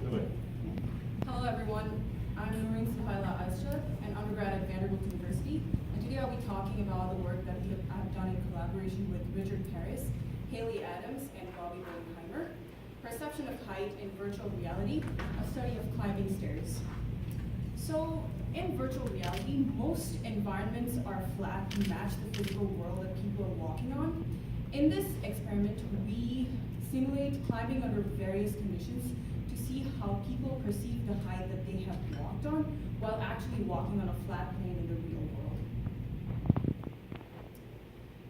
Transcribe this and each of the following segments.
Hello everyone, I'm Noorin Asjad, an undergrad at Vanderbilt University, and today I'll be talking about the work that I've done in collaboration with Richard Paris, Haley Adams, and Bobby Bodenheimer, Perception of Height in Virtual Reality, a study of climbing stairs. So, in virtual reality, most environments are flat to match the physical world that people are walking on. In this experiment, we simulate climbing under various conditions to see how people perceive the height that they have walked on while actually walking on a flat plane in the real world.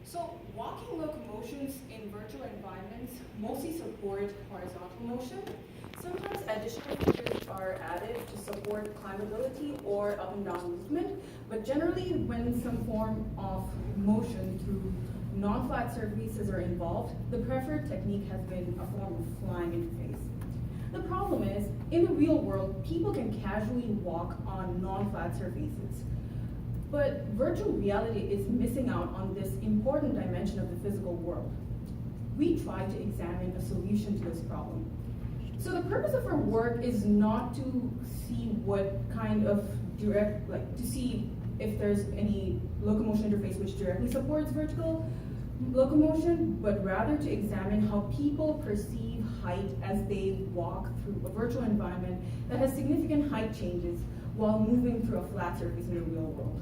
So walking locomotions in virtual environments mostly support horizontal motion. Sometimes additional features are added to support climbability or up and down movement, but generally when some form of motion through non-flat surfaces are involved, the preferred technique has been a form of flying interface. The problem is, in the real world, people can casually walk on non-flat surfaces. But virtual reality is missing out on this important dimension of the physical world. We tried to examine a solution to this problem. So the purpose of our work is not to see what kind of to see if there's any locomotion interface which directly supports vertical locomotion, but rather to examine how people perceive height as they walk through a virtual environment that has significant height changes while moving through a flat surface in the real world.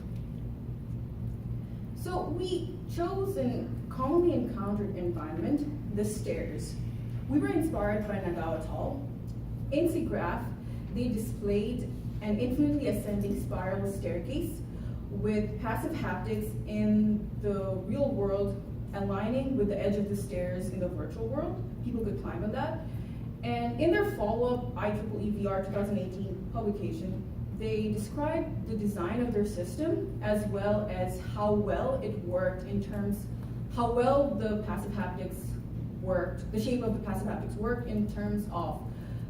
So we chose a commonly encountered environment, the stairs. We were inspired by Nagao et al. In SIGGRAPH, they displayed an infinitely ascending spiral staircase with passive haptics in the real world aligning with the edge of the stairs in the virtual world. People could climb on that. And in their follow-up IEEE VR 2018 publication, they described the design of their system as well as how well it worked in terms, how well the passive haptics worked, the shape of the passive haptics worked in terms of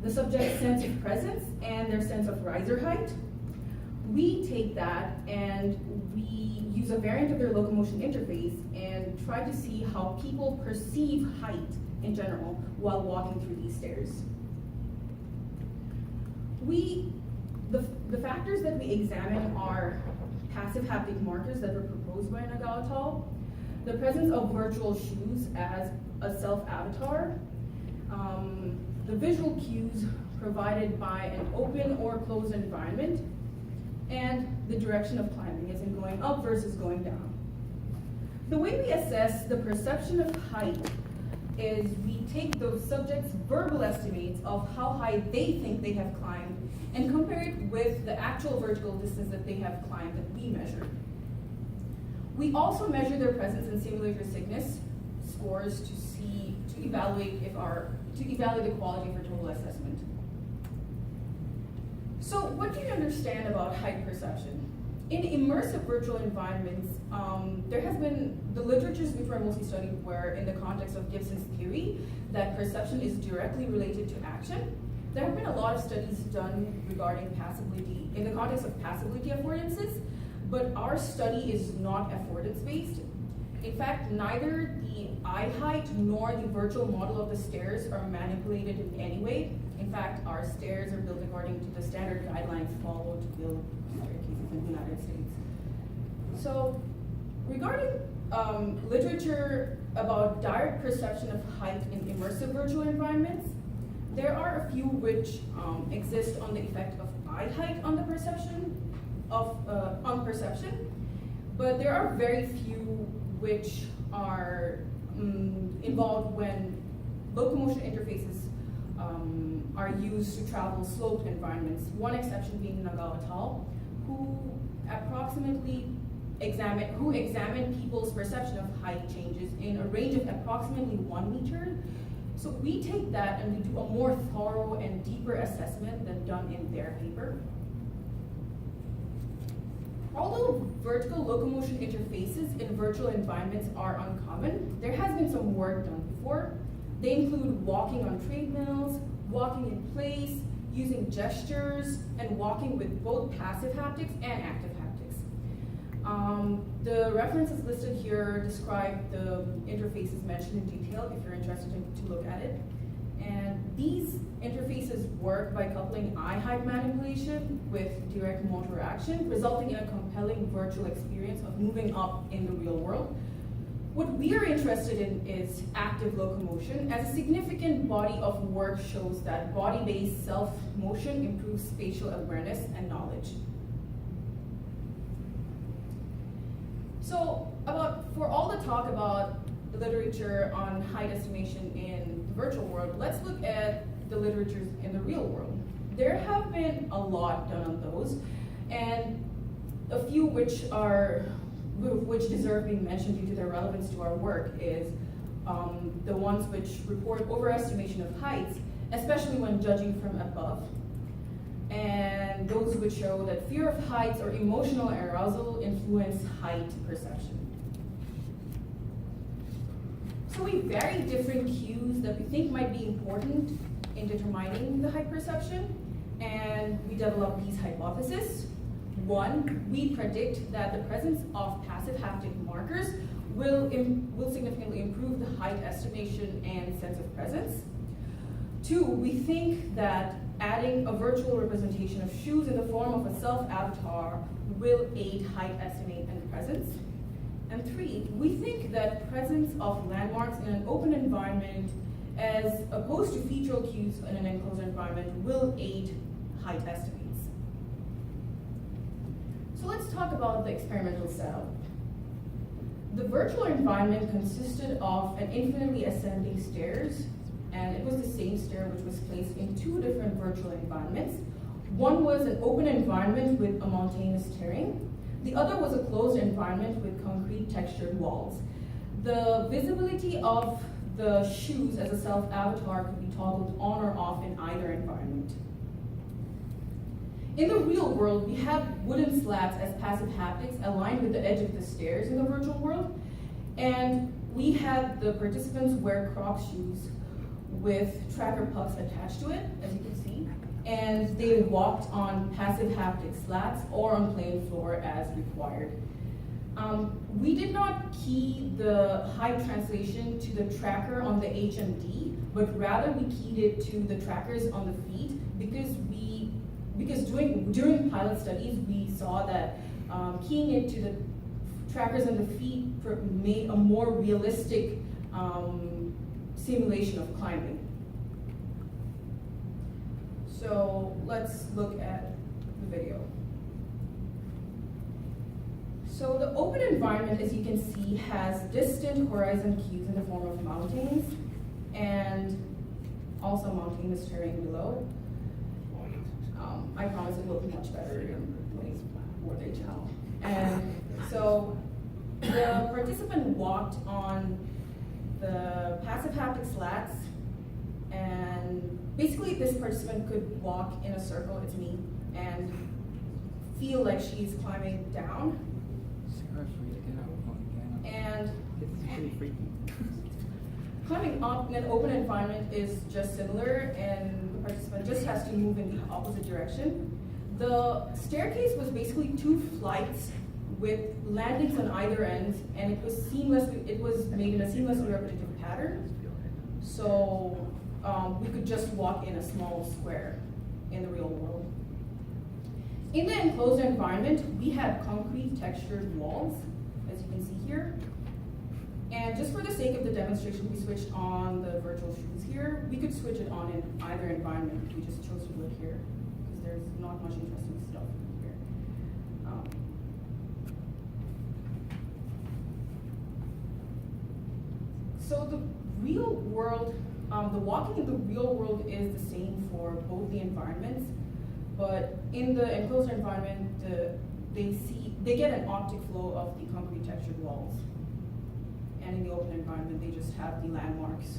the subject's sense of presence and their sense of riser height. We take that and we use a variant of their locomotion interface and try to see how people perceive height in general while walking through these stairs. The factors that we examine are passive haptic markers that were proposed by Nagao et al., the presence of virtual shoes as a self-avatar, the visual cues provided by an open or closed environment, and the direction of climbing, as in going up versus going down. The way we assess the perception of height is we take the subject's verbal estimates of how high they think they have climbed and compare it with the actual vertical distance that they have climbed that we measured. We also measure their presence in simulator sickness scores to evaluate the quality of our total assessment. So what do you understand about height perception? In immersive virtual environments, there has been, the literatures which were mostly studied were in the context of Gibson's theory that perception is directly related to action. There have been a lot of studies done regarding passivity, in the context of passivity affordances, but our study is not affordance-based. In fact, neither the eye height nor the virtual model of the stairs are manipulated in any way. In fact, our stairs are built according to the standard guidelines followed to build staircases in the United States. So, regarding literature about direct perception of height in immersive virtual environments, there are a few which exist on the effect of eye height on the perception on perception, but there are very few which are involved when locomotion interfaces are used to travel sloped environments. One exception being Nagao et al., who examined people's perception of height changes in a range of approximately 1 meter. So we take that and we do a more thorough and deeper assessment than done in their paper. Although vertical locomotion interfaces in virtual environments are uncommon, there has been some work done before. They include walking on treadmills, walking in place, using gestures, and walking with both passive haptics and active haptics. The references listed here describe the interfaces mentioned in detail if you're interested to look at it. And these interfaces work by coupling eye height manipulation with direct motor action, resulting in a compelling virtual experience of moving up in the real world. What we are interested in is active locomotion, as a significant body of work shows that body-based self-motion improves spatial awareness and knowledge. So, for all the talk about the literature on height estimation in the virtual world, let's look at the literatures in the real world. There have been a lot done on those, and a few which deserve being mentioned due to their relevance to our work is the ones which report overestimation of heights, especially when judging from above, and those which show that fear of heights or emotional arousal influence height perception. So we vary different cues that we think might be important in determining the height perception, and we develop these hypotheses. One, we predict that the presence of passive haptic markers will significantly improve the height estimation and sense of presence. Two, we think that adding a virtual representation of shoes in the form of a self-avatar will aid height estimate and presence. And three, we think that presence of landmarks in an open environment as opposed to featural cues in an enclosed environment will aid height estimates. So let's talk about the experimental setup. The virtual environment consisted of an infinitely ascending stairs, and it was the same stair which was placed in two different virtual environments. One was an open environment with a mountainous terrain. The other was a closed environment with concrete textured walls. The visibility of the shoes as a self-avatar could be toggled on or off in either environment. In the real world, we have wooden slats as passive haptics aligned with the edge of the stairs in the virtual world, and we had the participants wear Crocs shoes with tracker pucks attached to it, as you can see, and they walked on passive haptic slats or on plain floor as required. We did not key the height translation to the tracker on the HMD, but rather we keyed it to the trackers on the feet because during pilot studies we saw that keying it to the trackers on the feet made a more realistic simulation of climbing. So let's look at the video. So the open environment, as you can see, has distant horizon cues in the form of mountains and also mountainous terrain below. I promise it will be much better in more detail. And so the participant walked on the passive haptic slats, and basically this participant could walk in a circle, it's me, and feel like she's climbing down. And climbing up in an open environment is just similar, and the participant just has to move in the opposite direction. The staircase was basically two flights with landings on either end, and it was made in a seamlessly repetitive pattern. So we could just walk in a small square in the real world. In the enclosed environment, we had concrete textured walls, as you can see here. And just for the sake of the demonstration, we switched on the virtual shoes here. We could switch it on in either environment. We just chose to do it here because there's not much interesting stuff here. So the real world, the walking in the real world is the same for both the environments, but in the enclosed environment, they get an optic flow of the concrete textured walls. And in the open environment, they just have the landmarks.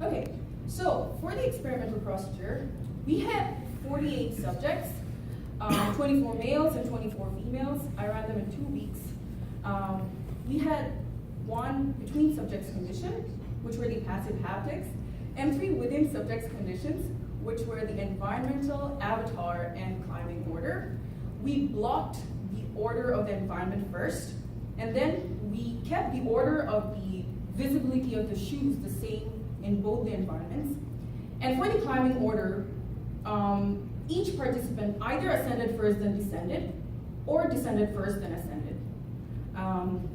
Okay, so for the experimental procedure, we had 48 subjects, 24 males and 24 females. I ran them in 2 weeks. We had 1 between subjects condition, which were the passive haptics, and 3 within subjects conditions, which were the environmental, avatar, and climbing order. We blocked the order of the environment first, and then we kept the order of the visibility of the shoes the same in both the environments. And for the climbing order, each participant either ascended first then descended, or descended first then ascended.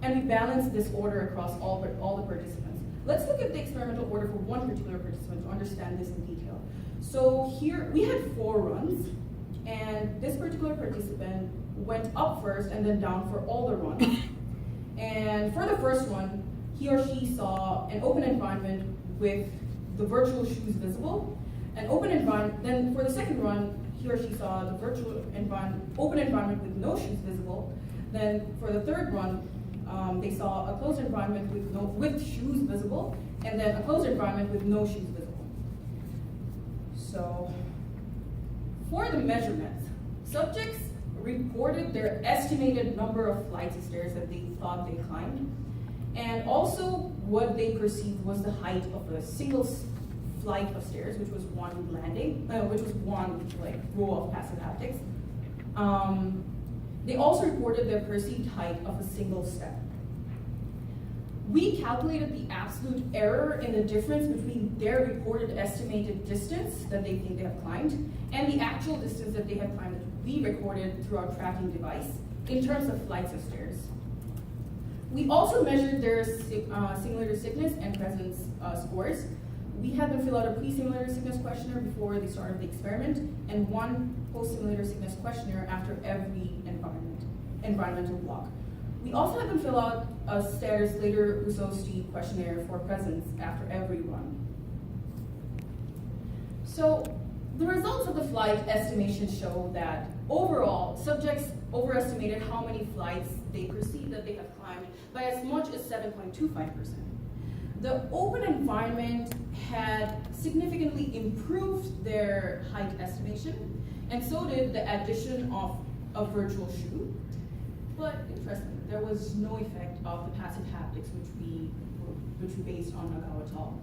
And we balanced this order across all the participants. Let's look at the experimental order for one particular participant to understand this in detail. So here, we had 4 runs, and this particular participant went up first and then down for all the runs. And for the first one, he or she saw an open environment with the virtual shoes visible. An open environment, then for the second run, he or she saw the virtual open environment with no shoes visible. Then for the third run, they saw a closed environment with shoes visible, and then a closed environment with no shoes visible. So for the measurements, subjects reported their estimated number of flights of stairs that they thought they climbed, and also what they perceived was the height of a single flight of stairs, which was one landing, which was one row of passive haptics. They also reported their perceived height of a single step. We calculated the absolute error in the difference between their reported estimated distance that they think they have climbed and the actual distance that they have climbed that we recorded through our tracking device in terms of flights of stairs. We also measured their simulator sickness and presence scores. We had them fill out a pre-simulator sickness questionnaire before they started the experiment, and one post-simulator sickness questionnaire after every environmental block. We also had them fill out a Slater-Russowski questionnaire for presence after every run. So the results of the flight estimation show that overall, subjects overestimated how many flights they perceived that they have climbed by as much as 7.25%. The open environment had significantly improved their height estimation, and so did the addition of a virtual shoe. But interestingly, there was no effect of the passive haptics, which we based on Nagao et al.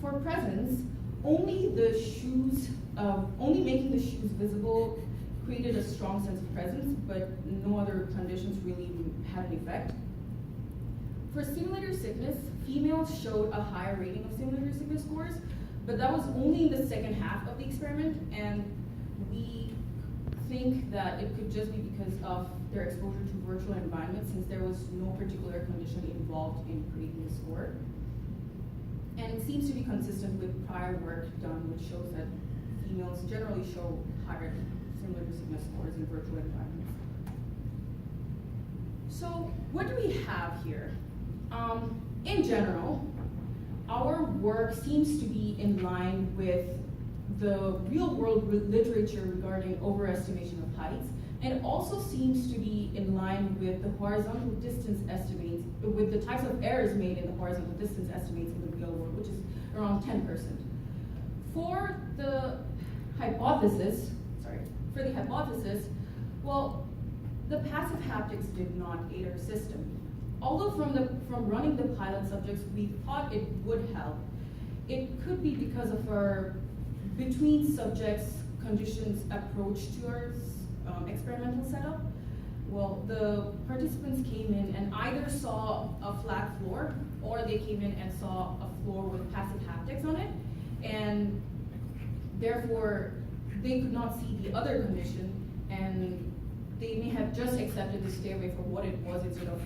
For presence, only making the shoes visible created a strong sense of presence, but no other conditions really had an effect. For simulator sickness, females showed a higher rating of simulator sickness scores, but that was only in the second half of the experiment, and we think that it could just be because of their exposure to virtual environments, since there was no particular condition involved in creating the score. And it seems to be consistent with prior work done, which shows that females generally show higher simulator sickness scores in virtual environments. So what do we have here? In general, our work seems to be in line with the real-world literature regarding overestimation of heights, and it also seems to be in line with the horizontal distance estimates, with the types of errors made in the horizontal distance estimates in the real world, which is around 10%. For the hypothesis, well, the passive haptics did not aid our system. Although from running the pilot subjects, we thought it would help. It could be because of our between subjects conditions approach to our experimental setup. Well, the participants came in and either saw a flat floor, or they came in and saw a floor with passive haptics on it, and therefore they could not see the other condition, and they may have just accepted the stairway for what it was instead of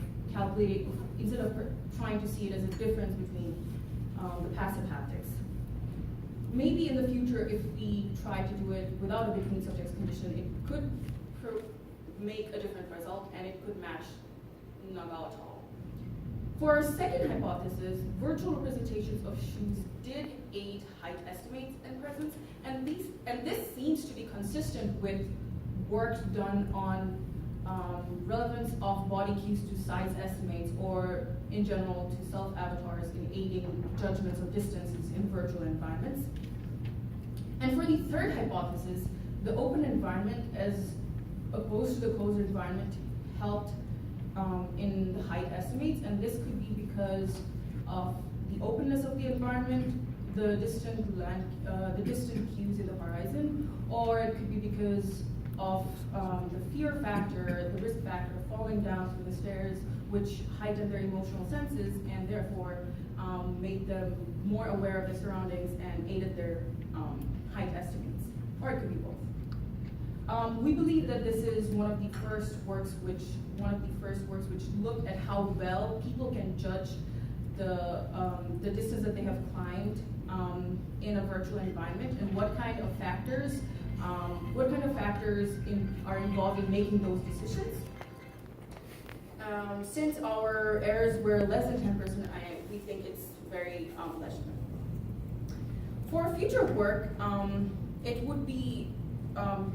trying to see it as a difference between the passive haptics. Maybe in the future, if we try to do it without a between subjects condition, it could make a different result, and it could match Nagao et al. For our second hypothesis, virtual representations of shoes did aid height estimates and presence, and this seems to be consistent with work done on relevance of body cues to size estimates, or in general to self-avatars in aiding judgments of distances in virtual environments. And for the third hypothesis, the open environment as opposed to the closed environment helped in the height estimates, and this could be because of the openness of the environment, the distant cues in the horizon, or it could be because of the fear factor, the risk factor of falling down through the stairs, which heightened their emotional senses and therefore made them more aware of their surroundings and aided their height estimates, or it could be both. We believe that this is one of the first works which look at how well people can judge the distance that they have climbed in a virtual environment, and what kind of factors are involved in making those decisions. Since our errors were less than 10%, we think it's very legitimate. For future work, it would be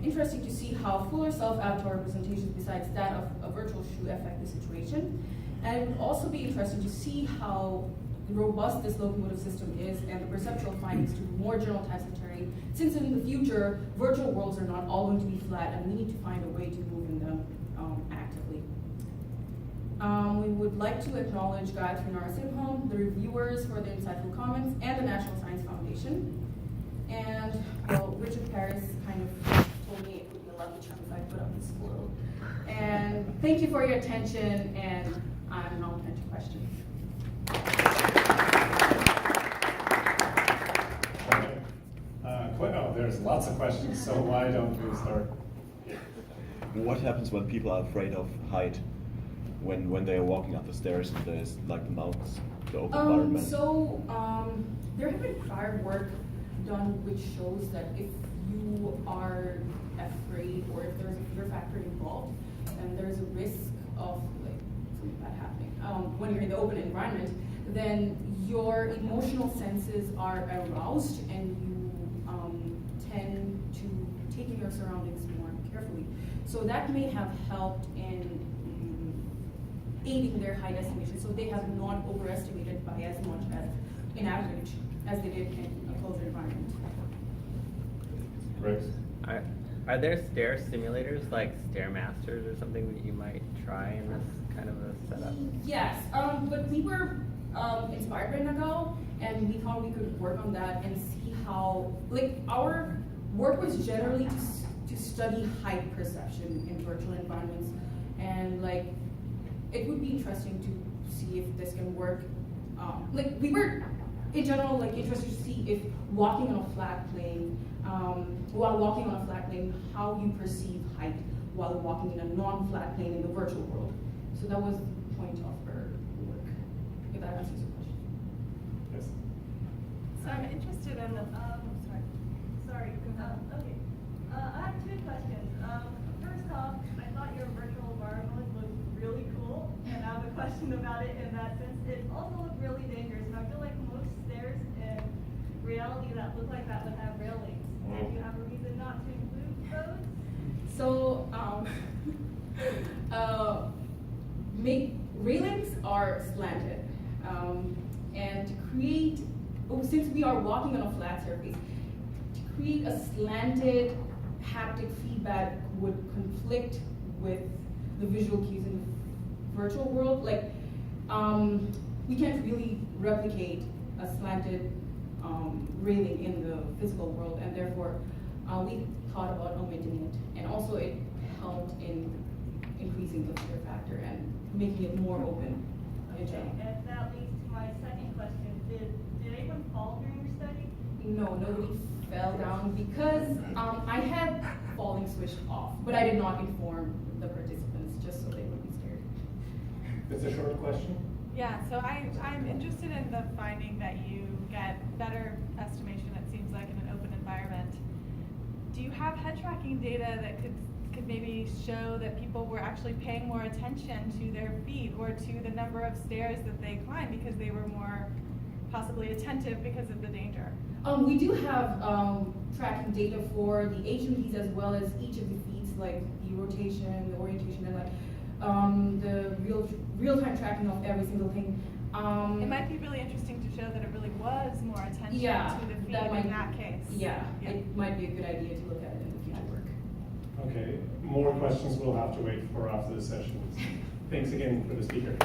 interesting to see how fuller self-avatar representations besides that of a virtual shoe affect the situation. And it would also be interesting to see how robust this locomotive system is and the perceptual findings to more general types of terrain, since in the future, virtual worlds are not all going to be flat and we need to find a way to move in them actively. We would like to acknowledge Gayatri Narasimhan, the reviewers for the insightful comments, and the National Science Foundation. And, well, Richard Paris kind of told me it would be a lovely chance if I put up this photo. And thank you for your attention, and I'm now open to questions. Okay. There's lots of questions, so why don't we start? What happens when people are afraid of height? When they are walking up the stairs and there's like the mountains, the open environment? So there have been prior work done which shows that if you are afraid or if there's a fear factor involved, and there's a risk of like something bad happening when you're in the open environment, then your emotional senses are aroused and you tend to take in your surroundings more carefully. So that may have helped in aiding their height estimation, so they have not overestimated by as much as in average as they did in a closer environment. Right. Are there stair simulators like Stairmasters or something that you might try in this kind of a setup? Yes, but we were inspired by Nagal, and we thought we could work on that and see how, like, our work was generally to study height perception in virtual environments, and like, it would be interesting to see if this can work. Like, we were, in general, like, interested to see if walking on a flat plane, how you perceive height while walking in a non-flat plane in the virtual world. So that was the point of our work, if that answers your question. Yes. So I'm interested in the, sorry. Okay. I have two questions. First off, I thought your virtual environment looked really cool, and I have a question about it in that sense. It also looked really dangerous, and I feel like most stairs in reality that look like that would have railings. And do you have a reason not to include those? So, railings are slanted, and to create, since we are walking on a flat surface, to create a slanted haptic feedback would conflict with the visual cues in the virtual world. Like, we can't really replicate a slanted railing in the physical world, and therefore we thought about omitting it. And also it helped in increasing the fear factor and making it more open in general. And that leads to my second question. Did anyone fall during your study? No, nobody fell down because I had falling switched off, but I did not inform the participants just so they would be scared. It's a short question. Yeah, so I'm interested in the finding that you get better estimation, it seems like, in an open environment. Do you have head tracking data that could maybe show that people were actually paying more attention to their feet or to the number of stairs that they climbed because they were more possibly attentive because of the danger? We do have tracking data for the HMPs as well as each of the feats, like the rotation, the orientation, and like the real-time tracking of every single thing. It might be really interesting to show that it really was more attention to the feet in that case. Yeah, it might be a good idea to look at it in the future work. Okay, more questions will have to wait for after the session. Thanks again for the speaker.